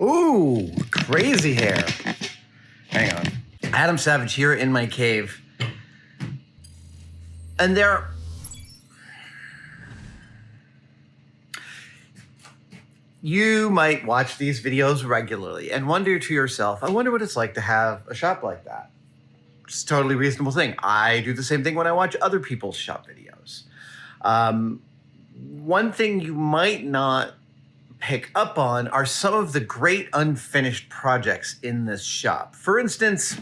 Ooh, crazy hair. Hang on. Adam Savage here in my cave. And you might watch these videos regularly and wonder to yourself, I wonder what it's like to have a shop like that. It's a totally reasonable thing. I do the same thing when I watch other people's shop videos. One thing you might not pick up on are some of the great unfinished projects in this shop. For instance,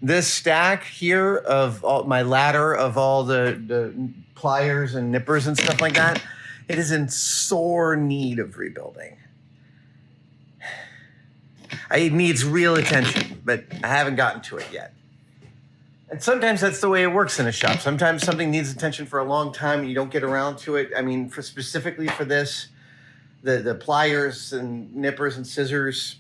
this stack here of my ladder of all the pliers and nippers and stuff like that, it is in sore need of rebuilding. It needs real attention, but I haven't gotten to it yet. And sometimes that's the way it works in a shop. Sometimes something needs attention for a long time and you don't get around to it. I mean, specifically for this, the pliers and nippers and scissors,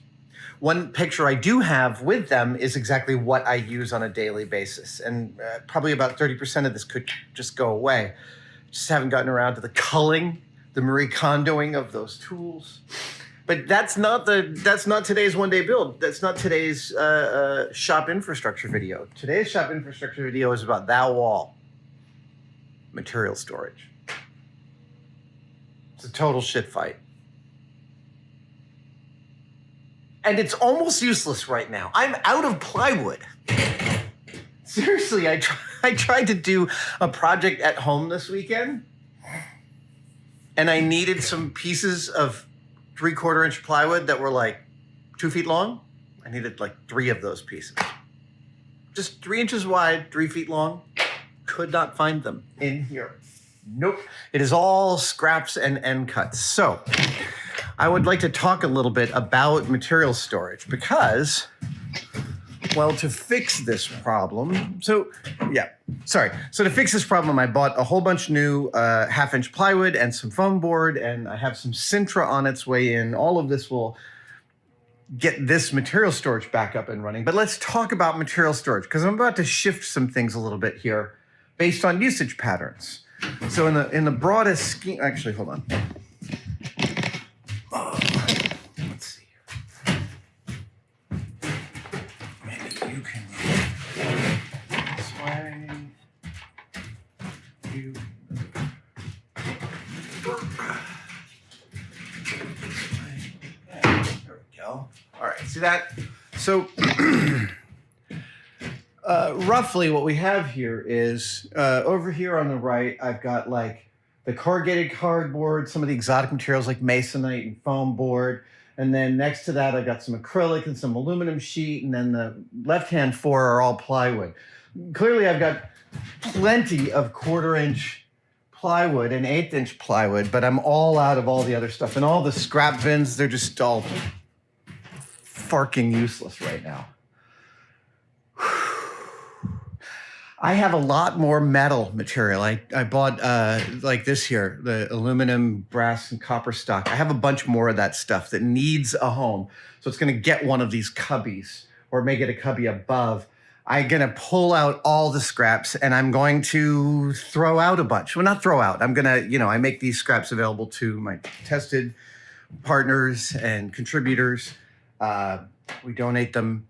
one picture I do have with them is exactly what I use on a daily basis. And probably about 30% of this could just go away. Just haven't gotten around to the culling, the Marie Kondoing of those tools. But that's not today's one-day build. That's not today's shop infrastructure video. Today's shop infrastructure video is about that wall. Material storage. It's a total shit fight. And it's almost useless right now. I'm out of plywood. Seriously, I tried to do a project at home this weekend, and I needed some pieces of 3/4 inch plywood that were like 2 feet long. I needed like 3 of those pieces. Just 3 inches wide, 3 feet long. Could not find them in here. Nope. It is all scraps and end cuts. So I would like to talk a little bit about material storage because, well, to fix this problem, So to fix this problem, I bought a whole bunch new 1/2-inch plywood and some foam board, and I have some Sintra on its way in. All of this will get this material storage back up and running. But let's talk about material storage because I'm about to shift some things a little bit here based on usage patterns. So in the broadest scheme, actually, hold on. Let's see here. Maybe you can this way. You. There we go. All right, see that? So roughly what we have here is over here on the right, I've got like the corrugated cardboard, some of the exotic materials like masonite and foam board. And then next to that, I got some acrylic and some aluminum sheet. And then the left-hand 4 are all plywood. Clearly, I've got plenty of 1/4 inch plywood and 1/8 inch plywood, but I'm all out of all the other stuff. And all the scrap bins, they're just all farking useless right now. I have a lot more metal material. I bought like this here, the aluminum, brass, and copper stock. I have a bunch more of that stuff that needs a home. So it's going to get one of these cubbies or make it a cubby above. I'm going to pull out all the scraps and I'm going to throw out a bunch. Well, not throw out. I'm going to, I make these scraps available to my tested partners and contributors. We donate them.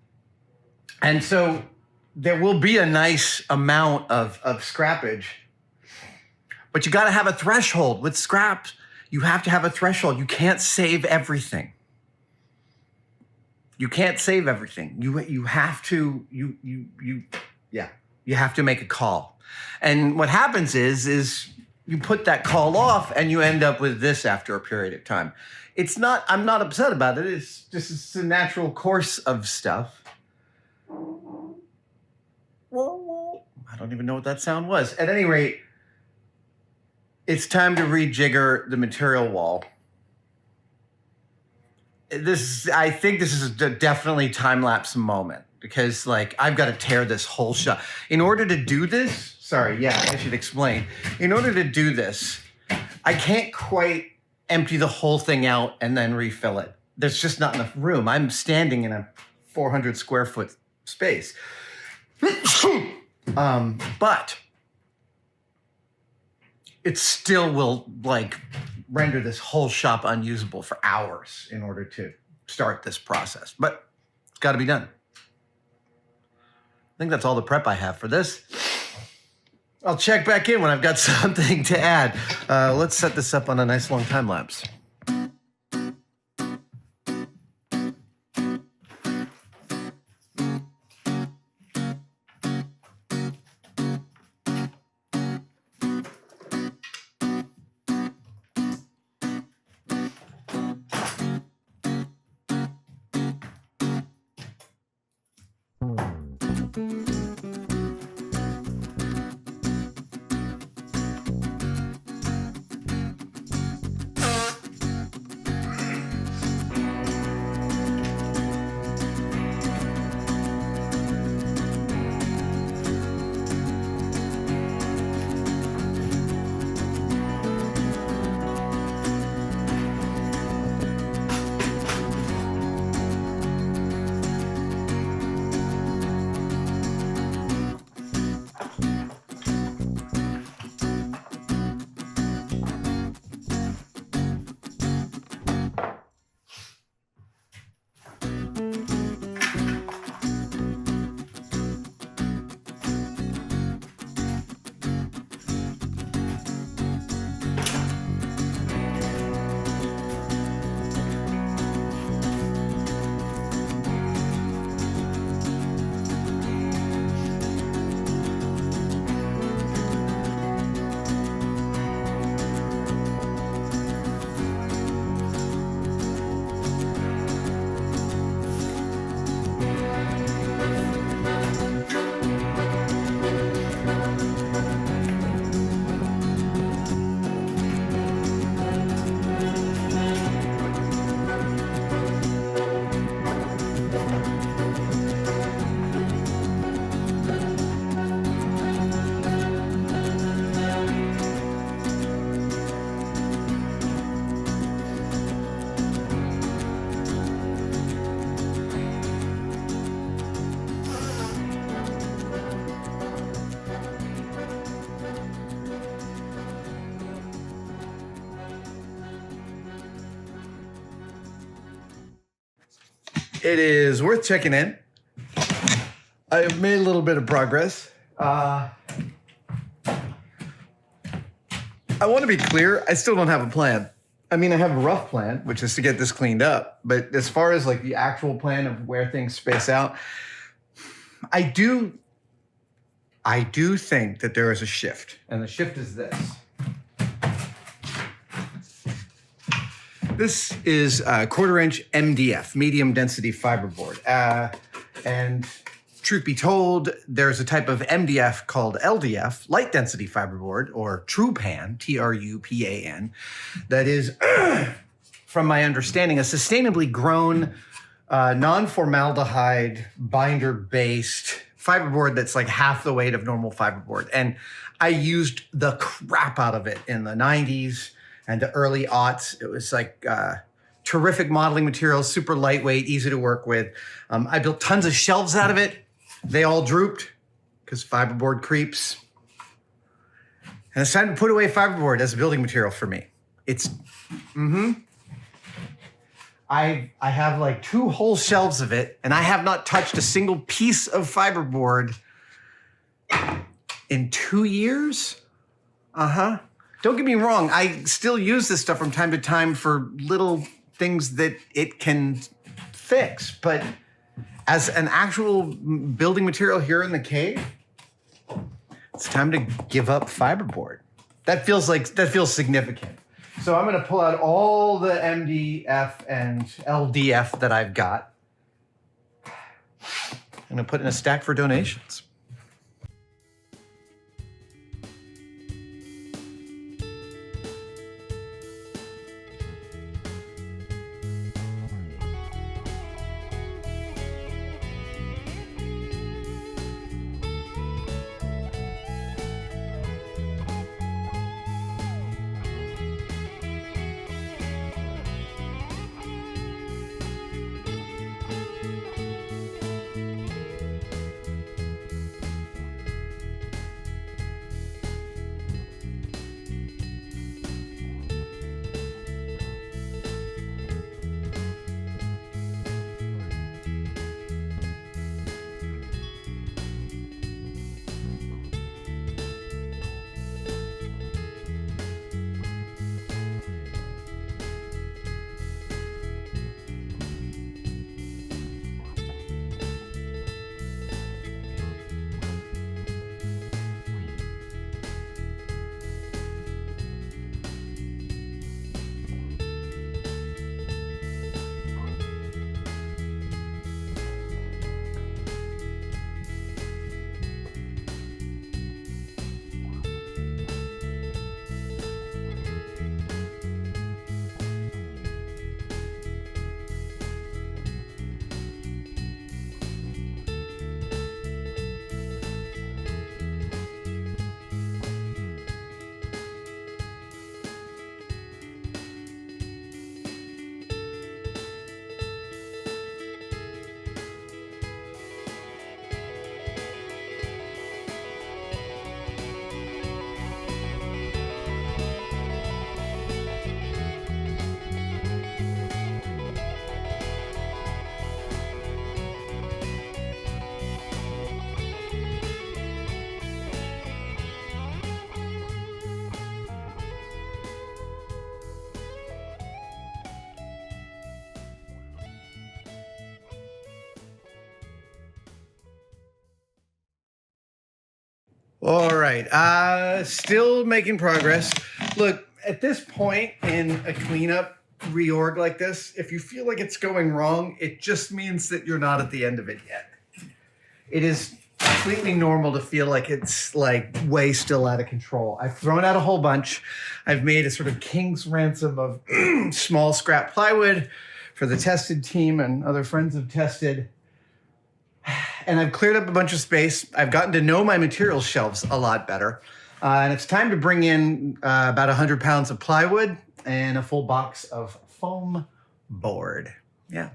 And so there will be a nice amount of scrappage, but you got to have a threshold with scraps. You have to have a threshold. You can't save everything. You can't save everything. You have to you have to make a call. And what happens is you put that call off and you end up with this after a period of time. I'm not upset about it. It's a natural course of stuff. I don't even know what that sound was. At any rate, it's time to rejigger the material wall. I think this is a definitely time-lapse moment because I've got to tear this whole shop. In order to do this, I should explain. In order to do this, I can't quite empty the whole thing out and then refill it. There's just not enough room. I'm standing in a 400 square foot space. But it still will render this whole shop unusable for hours in order to start this process, but it's got to be done. I think that's all the prep I have for this. I'll check back in when I've got something to add. Let's set this up on a nice long time lapse. It is worth checking in. I have made a little bit of progress. I want to be clear, I still don't have a plan. I mean, I have a rough plan, which is to get this cleaned up. But as far as like the actual plan of where things space out, I do think that there is a shift. And the shift is this. This is a 1/4-inch MDF, medium density fiberboard. And truth be told, there's a type of MDF called LDF, light density fiberboard, or TruPan, TRUPAN, that is, from my understanding, a sustainably grown, non-formaldehyde, binder-based fiberboard that's like half the weight of normal fiberboard. And I used the crap out of it in the 90s and the early aughts. It was like terrific modeling material, super lightweight, easy to work with. I built tons of shelves out of it. They all drooped because fiberboard creeps. And it's time to put away fiberboard as a building material for me. It's, I have like 2 whole shelves of it, and I have not touched a single piece of fiberboard in 2 years. Don't get me wrong, I still use this stuff from time to time for little things that it can fix, but as an actual building material here in the cave, it's time to give up fiberboard. That feels significant. So I'm gonna pull out all the MDF and LDF that I've got. I'm gonna put in a stack for donations. All right. Still making progress. Look, at this point in a cleanup reorg like this, if you feel like it's going wrong, it just means that you're not at the end of it yet. It is completely normal to feel like it's like way still out of control. I've thrown out a whole bunch. I've made a sort of king's ransom of small scrap plywood for the tested team, and other friends have tested. And I've cleared up a bunch of space. I've gotten to know my materials shelves a lot better. And it's time to bring in about 100 pounds of plywood and a full box of foam board. Yeah.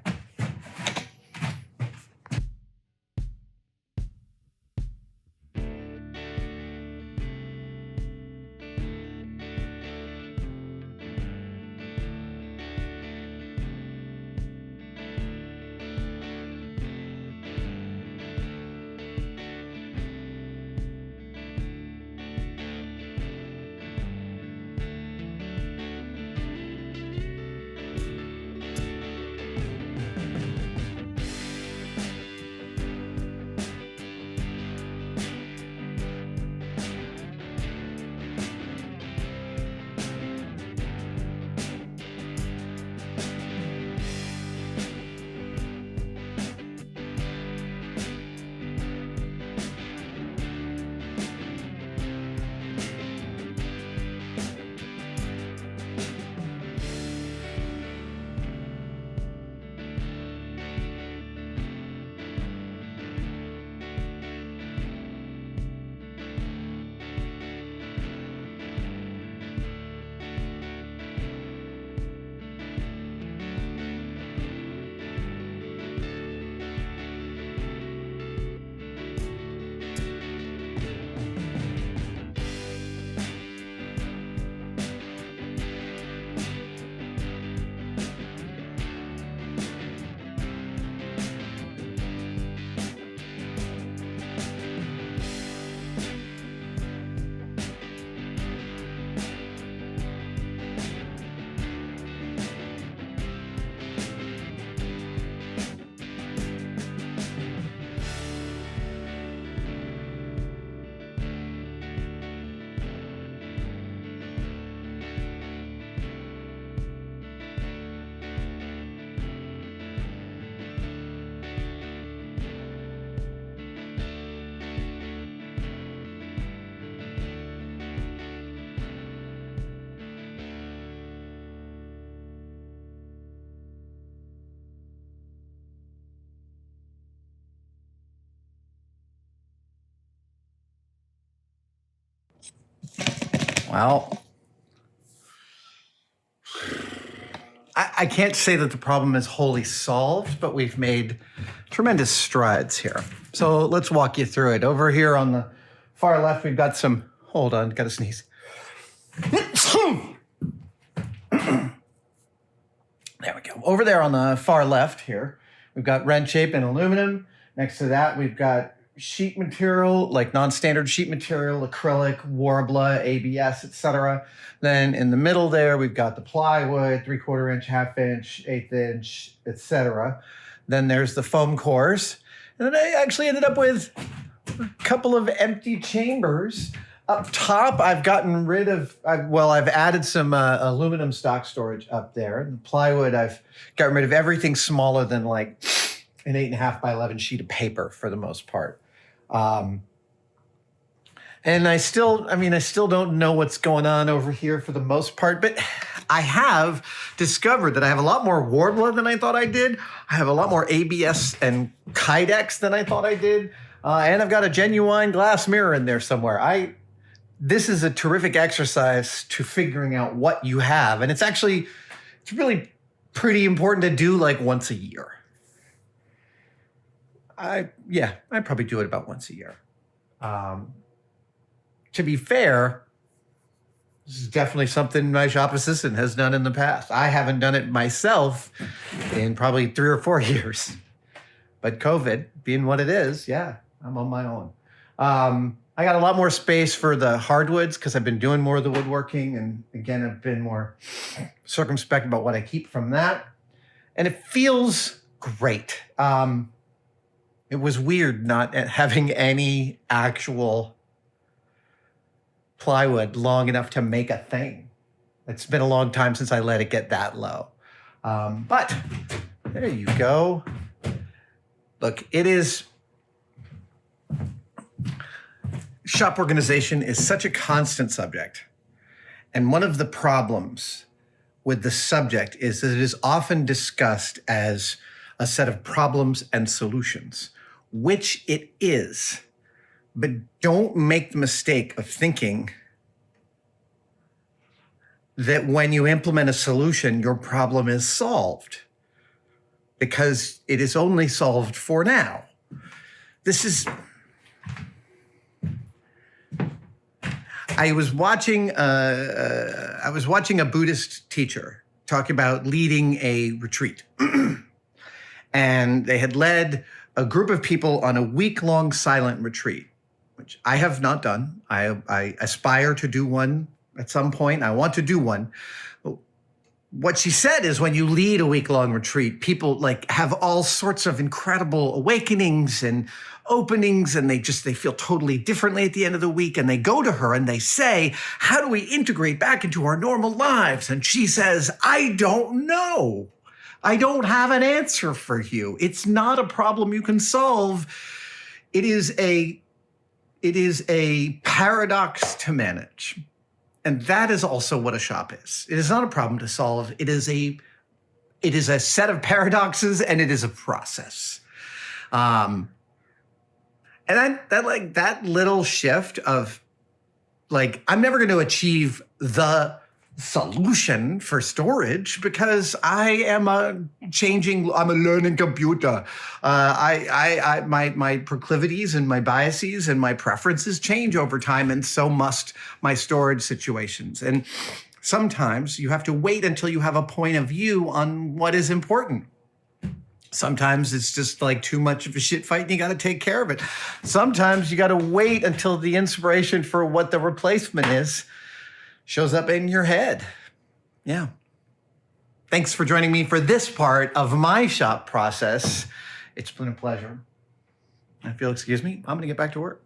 Well, I can't say that the problem is wholly solved, but we've made tremendous strides here. So let's walk you through it. Over here on the far left, we've got some, hold on, gotta sneeze. There we go. Over there on the far left here, we've got wrench shape and aluminum. Next to that, we've got sheet material, like non-standard sheet material, acrylic, Warbler, ABS, etc. Then in the middle there, we've got the plywood, 3/4 inch, 1/2 inch, 1/8 inch, etc. Then there's the foam cores. And then I actually ended up with a couple of empty chambers. Up top, I've gotten rid of, I've added some aluminum stock storage up there. And the plywood, I've gotten rid of everything smaller than like an 8.5 by 11 sheet of paper for the most part. And I still don't know what's going on over here for the most part, but I have discovered that I have a lot more Warbler than I thought I did. I have a lot more ABS and Kydex than I thought I did. And I've got a genuine glass mirror in there somewhere. This is a terrific exercise to figuring out what you have. And it's really pretty important to do like once a year. I probably do it about once a year. To be fair, this is definitely something my shop assistant has done in the past. I haven't done it myself in probably 3 or 4 years. But COVID being what it is, yeah, I'm on my own. I got a lot more space for the hardwoods because I've been doing more of the woodworking. And again, I've been more circumspect about what I keep from that. And it feels great. It was weird not having any actual plywood long enough to make a thing. It's been a long time since I let it get that low. But there you go. Look, shop organization is such a constant subject. And one of the problems with the subject is that it is often discussed as a set of problems and solutions, which it is. But don't make the mistake of thinking that when you implement a solution, your problem is solved, because it is only solved for now. I was watching a Buddhist teacher talk about leading a retreat. And they had led a group of people on a week-long silent retreat, which I have not done. I aspire to do one at some point. I want to do one. What she said is, when you lead a week-long retreat, people like have all sorts of incredible awakenings and openings, and they feel totally differently at the end of the week. And they go to her and they say, how do we integrate back into our normal lives? And she says, I don't know. I don't have an answer for you. It's not a problem you can solve. It is a paradox to manage. And that is also what a shop is. It is not a problem to solve. It is a set of paradoxes, and it is a process. And that little shift of like, I'm never going to achieve the solution for storage because I'm a learning computer. My proclivities and my biases and my preferences change over time, and so must my storage situations. And sometimes you have to wait until you have a point of view on what is important. Sometimes it's just like too much of a shit fight and you got to take care of it. Sometimes you got to wait until the inspiration for what the replacement is shows up in your head. Yeah. Thanks for joining me for this part of my shop process. It's been a pleasure. If you'll excuse me, I'm going to get back to work.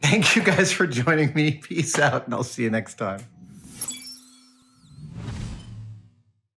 Thank you guys for joining me. Peace out, and I'll see you next time.